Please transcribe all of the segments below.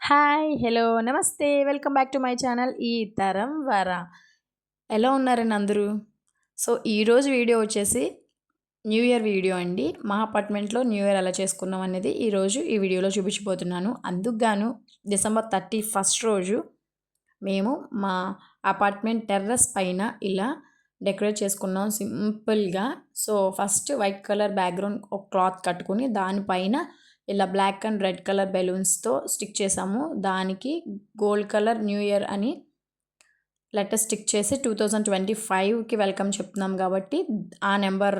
Hi! Hello! నమస్తే! Welcome back to my channel ఈ తరం వర. ఎలా ఉన్నారండి అందరూ? సో, ఈరోజు వీడియో వచ్చేసి న్యూ ఇయర్ వీడియో అండి. మా అపార్ట్మెంట్‌లో న్యూ ఇయర్ ఎలా చేసుకున్నాం అనేది ఈరోజు ఈ వీడియోలో చూపించబోతున్నాను. అందుకు గాను డిసెంబర్ 31 రోజు మేము మా అపార్ట్మెంట్ టెర్రస్ పైన ఇలా డెకరేట్ చేసుకున్నాం సింపుల్‌గా. So, first white colour background ఒక క్లాత్ కట్టుకొని దానిపైన ఇలా బ్లాక్ అండ్ రెడ్ కలర్ బెలూన్స్‌తో స్టిక్ చేసాము. దానికి గోల్డ్ కలర్ న్యూ ఇయర్ అని లెటర్ స్టిక్ చేసి 2025కి వెల్కమ్ చెప్తున్నాం కాబట్టి ఆ నెంబర్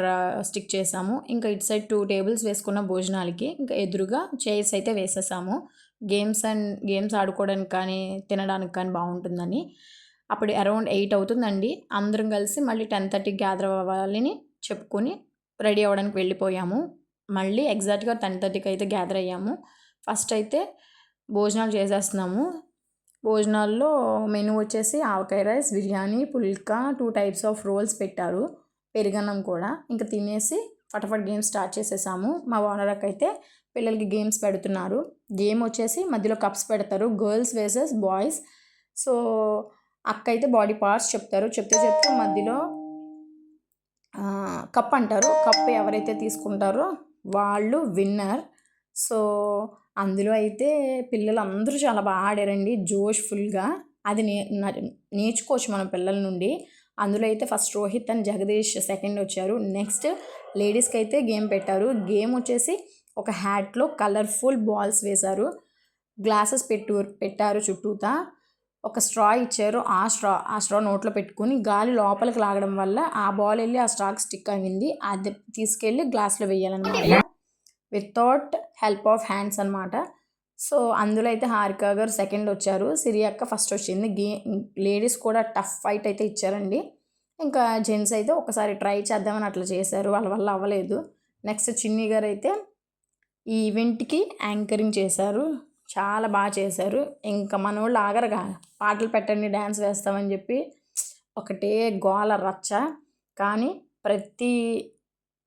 స్టిక్ చేసాము. ఇంకా ఇటు సైడ్ 2 టేబుల్స్ వేసుకున్నాం భోజనాలకి. ఇంకా ఎదురుగా చైర్స్ అయితే వేసేసాము. గేమ్స్ ఆడుకోవడానికి కానీ, తినడానికి కానీ బాగుంటుందని. అప్పుడు అరౌండ్ 8 అవుతుందండి. అందరం కలిసి మళ్ళీ 10:30కి గ్యాదర్ అవ్వాలని చెప్పుకొని రెడీ అవ్వడానికి వెళ్ళిపోయాము. మళ్ళీ ఎగ్జాక్ట్‌గా 10:30కి అయితే గ్యాదర్ అయ్యాము. ఫస్ట్ అయితే భోజనాలు చేసేస్తున్నాము. భోజనాల్లో మెనూ వచ్చేసి avakaya rice, biryani, pulka, 2 types of rolls పెట్టారు. పెరుగన్నం కూడా. ఇంకా తినేసి ఫటాఫట్ గేమ్ స్టార్ట్ చేసేసాము. మా ఓనర్ అక్క అయితే పిల్లలకి గేమ్స్ పెడుతున్నారు. గేమ్ వచ్చేసి మధ్యలో కప్స్ పెడతారు. Girls versus boys. సో, అక్క అయితే బాడీ పార్ట్స్ చెప్తారు. చెప్తే మధ్యలో కప్ అంటారు. కప్ ఎవరైతే తీసుకుంటారో వాళ్ళు విన్నర్. సో, అందులో అయితే పిల్లలందరూ చాలా బాగా ఆడారండి జోష్‌ఫుల్‌గా. అది నేర్చుకోవచ్చు మనం పిల్లల నుండి. అందులో అయితే first Rohit and Jagadish second వచ్చారు. నెక్స్ట్ లేడీస్‌కి అయితే గేమ్ పెట్టారు. గేమ్ వచ్చేసి ఒక హ్యాట్లో కలర్ఫుల్ బాల్స్ వేశారు. గ్లాసెస్ పెట్టారు చుట్టూతా. ఒక స్ట్రా ఇచ్చారు. ఆ స్ట్రా నోట్లో పెట్టుకొని గాలి లోపలికి లాగడం వల్ల ఆ బాల్ వెళ్ళి ఆ స్ట్రాకి స్టిక్ అయింది. అది తీసుకెళ్ళి గ్లాస్లో వేయాలన్నమాట. వితౌట్ హెల్ప్ ఆఫ్ హ్యాండ్స్ అనమాట. సో, అందులో అయితే హారిక గారు సెకండ్ వచ్చారు. సిరి అక్క ఫస్ట్ వచ్చింది. లేడీస్ కూడా టఫ్ ఫైట్ అయితే ఇచ్చారండి. ఇంకా జెంట్స్ అయితే ఒకసారి ట్రై చేద్దామని అట్లా చేశారు. వాళ్ళ వల్ల అవ్వలేదు. నెక్స్ట్ చిన్ని గారు అయితే ఈ ఈవెంట్‌కి యాంకరింగ్ చేశారు. చాలా బాగా చేశారు. ఇంకా మనోళ్ళు ఆగరుగా పాటలు పెట్టండి డ్యాన్స్ వేస్తామని చెప్పి ఒకటే గోల రచ్చ. కానీ ప్రతి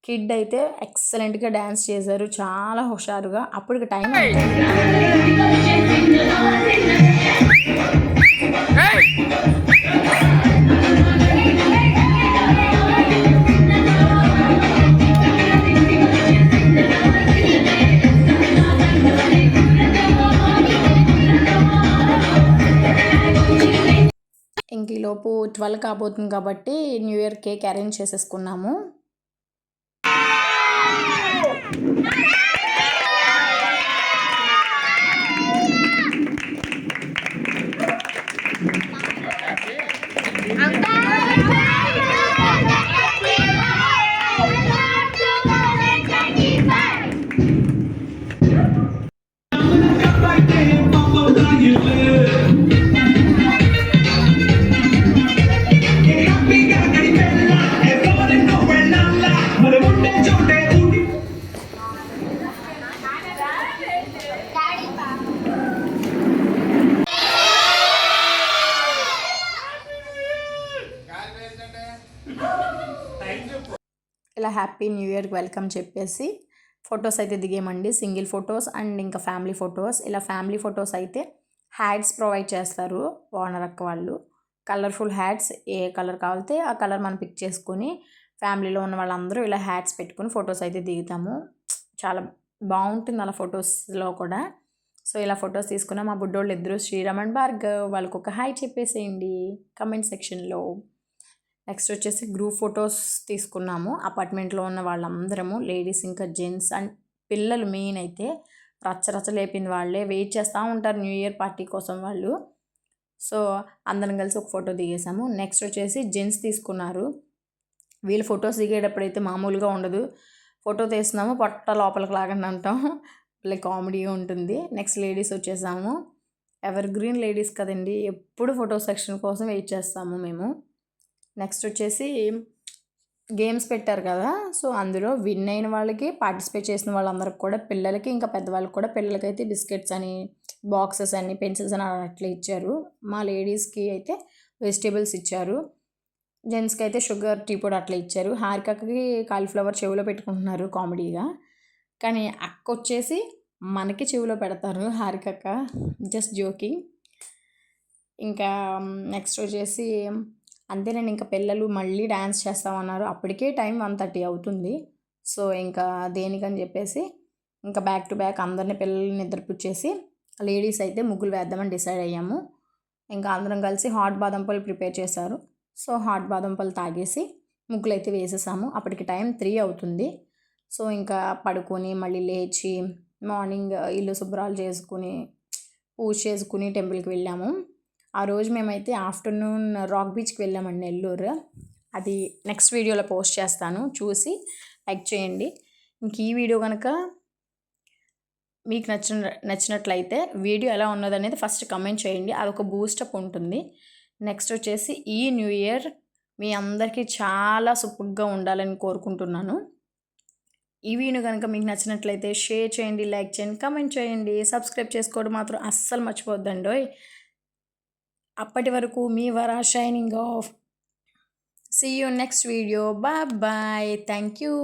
కిడ్ అయితే ఎక్సలెంట్‌గా డ్యాన్స్ చేశారు. చాలా హుషారుగా. అప్పటికి టైం ఇంక ఈలోపు 12 కాబోతుంది కాబట్టి న్యూ ఇయర్ కేక్ అరేంజ్ చేసేసుకున్నాము. ఇలా హ్యాపీ న్యూ ఇయర్కి వెల్కమ్ చెప్పేసి ఫొటోస్ అయితే దిగేమండి. సింగిల్ ఫొటోస్ అండ్ ఇంకా ఫ్యామిలీ ఫొటోస్. ఇలా ఫ్యామిలీ ఫొటోస్ అయితే హ్యాట్స్ ప్రొవైడ్ చేస్తారు ఓనర్ అక్క వాళ్ళు. కలర్ఫుల్ హ్యాట్స్ ఏ కలర్ కావాలితే ఆ కలర్ మనం పిక్ చేసుకొని ఫ్యామిలీలో ఉన్న వాళ్ళందరూ ఇలా హ్యాట్స్ పెట్టుకుని ఫొటోస్ అయితే దిగుతాము. చాలా బాగుంటుంది అలా ఫొటోస్లో కూడా. సో, ఇలా ఫొటోస్ తీసుకున్న మా బుడ్డోళ్ళు ఇద్దరు శ్రీరామ్ అండ్ భార్గవ్. వాళ్ళకు ఒక హాయ్ చెప్పేసేయండి కమెంట్ సెక్షన్లో. నెక్స్ట్ వచ్చేసి గ్రూప్ ఫొటోస్ తీసుకున్నాము. అపార్ట్మెంట్లో ఉన్న వాళ్ళందరము లేడీస్ ఇంకా జెంట్స్ అండ్ పిల్లలు మెయిన్ అయితే రచ్చ లేపింది వాళ్ళే. వెయిట్ చేస్తూ ఉంటారు న్యూ ఇయర్ పార్టీ కోసం వాళ్ళు. సో, అందరం కలిసి ఒక ఫోటో దిగేసాము. నెక్స్ట్ వచ్చేసి జెంట్స్ తీసుకున్నారు. వీళ్ళు ఫొటోస్ దిగేటప్పుడైతే మామూలుగా ఉండదు. ఫోటో తీస్తున్నాము పొట్ట లోపలికి లాగండి అంటాం. లైక్ కామెడీగా ఉంటుంది. నెక్స్ట్ లేడీస్ వచ్చేసాము. ఎవర్ గ్రీన్ లేడీస్ కదండి, ఎప్పుడు ఫోటో సెక్షన్ కోసం వెయిట్ చేస్తాము మేము. నెక్స్ట్ వచ్చేసి గేమ్స్ పెట్టారు కదా. సో, అందులో విన్ అయిన వాళ్ళకి, పార్టిసిపేట్ చేసిన వాళ్ళందరికి కూడా, పిల్లలకి ఇంకా పెద్దవాళ్ళకి కూడా, పిల్లలకైతే బిస్కెట్స్ అని, బాక్సెస్ అని, పెన్సిల్స్ అని అట్లా ఇచ్చారు. మా లేడీస్కి అయితే వెజిటేబుల్స్ ఇచ్చారు. జెంట్స్కి అయితే షుగర్ టీ పొడి అట్లా ఇచ్చారు. హారికకి కాలీఫ్లవర్ చెవిలో పెట్టుకుంటున్నారు కామెడీగా. కానీ అక్క వచ్చేసి మనకి చెవిలో పెడతారు హారికక్క. Just joking. ఇంకా నెక్స్ట్ వచ్చేసి అంతేనండి. ఇంకా పిల్లలు మళ్ళీ డ్యాన్స్ చేస్తామన్నారు. అప్పటికే టైం 1:30 అవుతుంది. సో ఇంకా దేనికని చెప్పేసి ఇంకా బ్యాక్ టు బ్యాక్ అందరిని పిల్లల్ని నిద్రపుచ్చేసి లేడీస్ అయితే ముగ్గులు వేద్దామని డిసైడ్ అయ్యాము. ఇంకా అందరం కలిసి హాట్ బాదం పాలు ప్రిపేర్ చేశారు. సో హాట్ బాదం పాలు తాగేసి ముగ్గులు అయితే వేసేసాము. అప్పటికి టైం 3 అవుతుంది. సో ఇంకా పడుకొని మళ్ళీ లేచి మార్నింగ్ ఇల్లు శుభ్రాలు చేసుకుని పూజ చేసుకుని టెంపుల్కి వెళ్ళాము. ఆ రోజు మేమైతే ఆఫ్టర్నూన్ రాక్ బీచ్కి వెళ్ళామండి నెల్లూరు. అది నెక్స్ట్ వీడియోలో పోస్ట్ చేస్తాను, చూసి లైక్ చేయండి. ఇంక ఈ వీడియో కనుక మీకు నచ్చినట్లయితే వీడియో ఎలా ఉన్నదనేది ఫస్ట్ కమెంట్ చేయండి. అదొక బూస్టప్ ఉంటుంది. నెక్స్ట్ వచ్చేసి ఈ న్యూ ఇయర్ మీ అందరికీ చాలా సూపర్గా ఉండాలని కోరుకుంటున్నాను. ఈ వీడియో కనుక మీకు నచ్చినట్లయితే షేర్ చేయండి, లైక్ చేయండి, కమెంట్ చేయండి, సబ్స్క్రైబ్ చేసుకోవడం మాత్రం అస్సలు మర్చిపోద్దండోయ్. అప్పటి వరకు మీ Vara signing off. See you next video. Bye bye. Thank you.